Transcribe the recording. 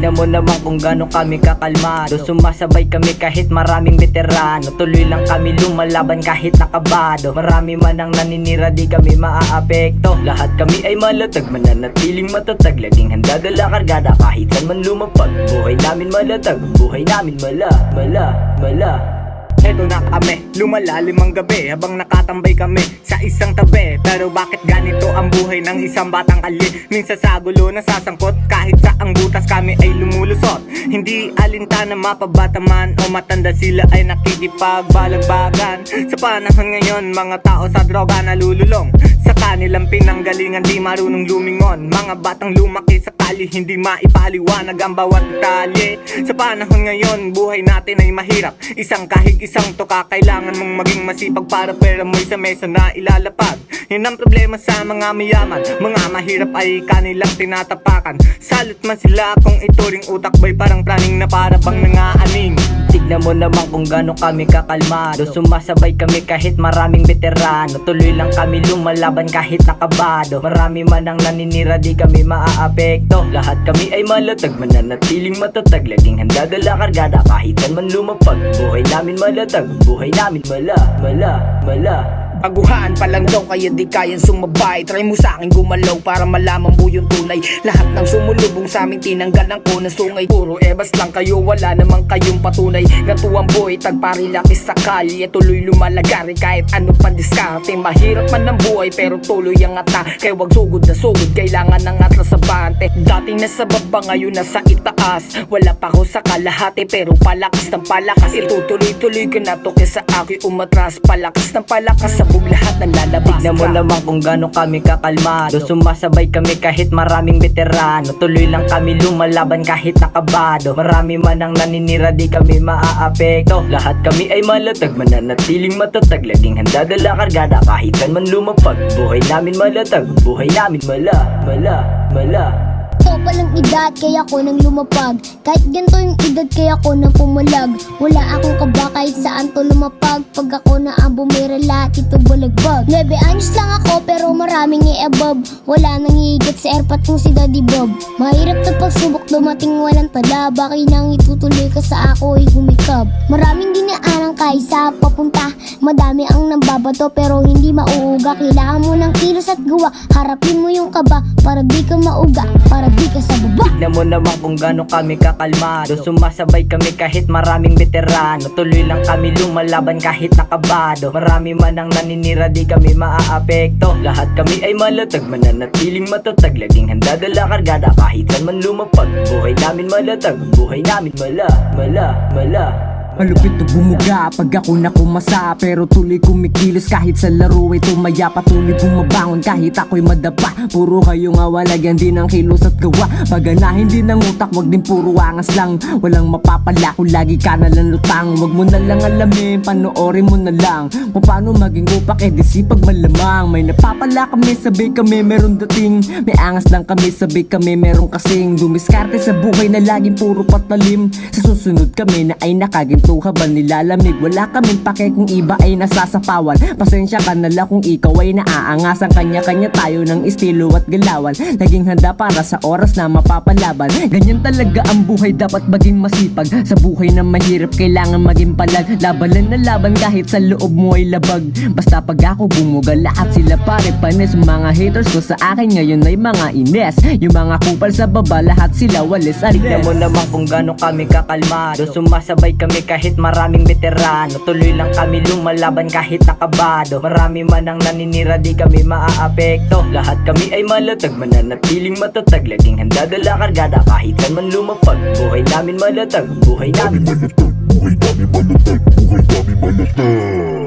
Tignan mo naman kung gano'n kami kakalmado. Sumasabay kami kahit maraming veterano. Tuloy lang kami lumalaban kahit nakabado. Marami man ang naninira, di kami maaapekto. Lahat kami ay malatag, mananatiling matatag. Laging handa dala kargada kahit saan man lumapag. Buhay namin malatag, buhay namin mala. Eto na kami, lumalalim ang gabi habang nakatambay kami sa isang tabi. Pero bakit ganito ang buhay ng isang batang kali? Minsan sa gulo nasasangkot, kahit sa ang butas kami ay lumulusot. Hindi alintana mapabata man o matanda, sila ay nakikipagbalagbagan. Sa panahon ngayon, mga tao sa droga nalululong. Sa kanilang pinanggalingan di marunong lumingon. Mga batang lumaki sa kali, hindi maipaliwanag ang bawat detalye. Sa panahon ngayon, buhay natin ay mahirap. Isang kahig, isang toka, kailangan mong maging masipag para pera mo'y sa mesa na ilalapag. Yan ang problema sa mga mayaman, mga mahirap ay kanilang tinatapakan. Salot man sila kung ituring utak ba'y parang praning na para bang nangaaning. Tignan mo naman kung gano'n kami kakalmado. Sumasabay kami kahit maraming veterano. Tuloy lang kami lumalaban kahit nakabado. Marami man ang naninira, di kami maaapekto. Lahat kami ay malatag, mananatiling matatag. Laging handa dala kargada kahit saan man lumapag. Buhay namin malatag, buhay namin mala. Baguhaan pa lang daw kaya di kayang sumabay. Try mo sa akin gumalaw para malaman mo yung tunay. Lahat ng sumulubong sa amin tinanggalan ko ng sungay. Puro ebas lang kayo, wala namang kayong patunay. Gatuang boy, tagparilaki sa kalye. Tuloy lumalagari kahit ano pa diskarte. Mahirap man ang buhay pero tuloy ang ata. Kaya wag sugod na sugod, kailangan ng atras sa bante. Dating nasa baba, ngayon nasa itaas. Wala pa ako sa kalahati pero palakas ng palakas. Itutuloy-tuloy ka na to kesa ako'y umatras. Palakas ng palakas sa lahat ng lalabas. Tignan mo naman kung gano'n kami kakalmado. Sumasabay kami kahit maraming veterano. Tuloy lang kami lumalaban kahit nakabado. Marami man ang naninira, di kami maaapekto. Lahat kami ay malatag, mananatiling matatag. Laging handa dala kargada kahit saan man lumapag. Buhay namin malatag, buhay namin mala. Ito palang edad kaya ko nang lumapag. Kahit ganito yung edad kaya ko nang pumalag. Wala akong kaba kahit saan to lumapag. Pag ako na ang bumira lahat ito balagbag. 9 anyos lang ako pero maraming i-above. Wala nang higit sa airpot kung si Daddy Bob. Mahirap to pagsubok, dumating walang tala. Bakit nang itutuloy ka sa ako ay humikab. Maraming dinaanan kahit sa papunta. Madami ang nambabato pero hindi mauuga. Kailangan mo ng kilos at gawa. Harapin mo yung kaba para di ka mauga, para di ka sa baba. Tignan mo naman kung gano'n kami kakalmado. Sumasabay kami kahit maraming veterano. Tuloy lang kami lumalaban kahit nakabado. Marami man ang naninira, di kami maaapekto. Lahat kami ay malatag, mananatiling matatag. Laging handa dala kargada kahit saan man lumapag. Buhay namin malatag, buhay namin mala. Malupit to bumuga pag ako na kumasa. Pero tuloy kumikilos kahit sa laro ay tumaya. Patuloy bumabangon kahit ako'y madapa. Puro kayo nga walagyan din ng kilos at gawa. Paganahin din ng utak, wag din puro angas lang. Walang mapapala kung lagi ka na lang lutang. Wag mo na lang alamin, panoorin mo na lang kung paano maging upak, di sipag malamang. May napapala kami, sabay kami meron dating. May angas lang kami, sabay kami meron kasing. Dumiskarte sa buhay na laging puro patalim. Sa susunod kami na ay nakaginto habang nilalamig. Wala kaming pake kung iba ay nasasapawan. Pasensya ka na lang kung ikaw ay naaangasan. Kanya-kanya tayo ng estilo at galawan. Laging handa para sa oras na mapapalaban. Ganyan talaga ang buhay, dapat maging masipag. Sa buhay na mahirap kailangan maging palag. Laban na laban kahit sa loob mo ay labag. Basta pag ako bumuga lahat sila pare panis. Mga haters ko sa akin ngayon ay mga ines. Yung mga kupal sa baba lahat sila walis alis. Tignan mo naman kung gano'n kami kakalmado. Sumasabay kami kahit maraming veterano. Tuloy lang kami lumalaban kahit nakabado. Marami man ang naninira, di kami maaapekto. Lahat kami ay malatag, mananatiling matatag. Laging handa dala kargada kahit saan man lumapag. Buhay namin malatag, buhay namin Buhay namin malatag, buhay namin malatag.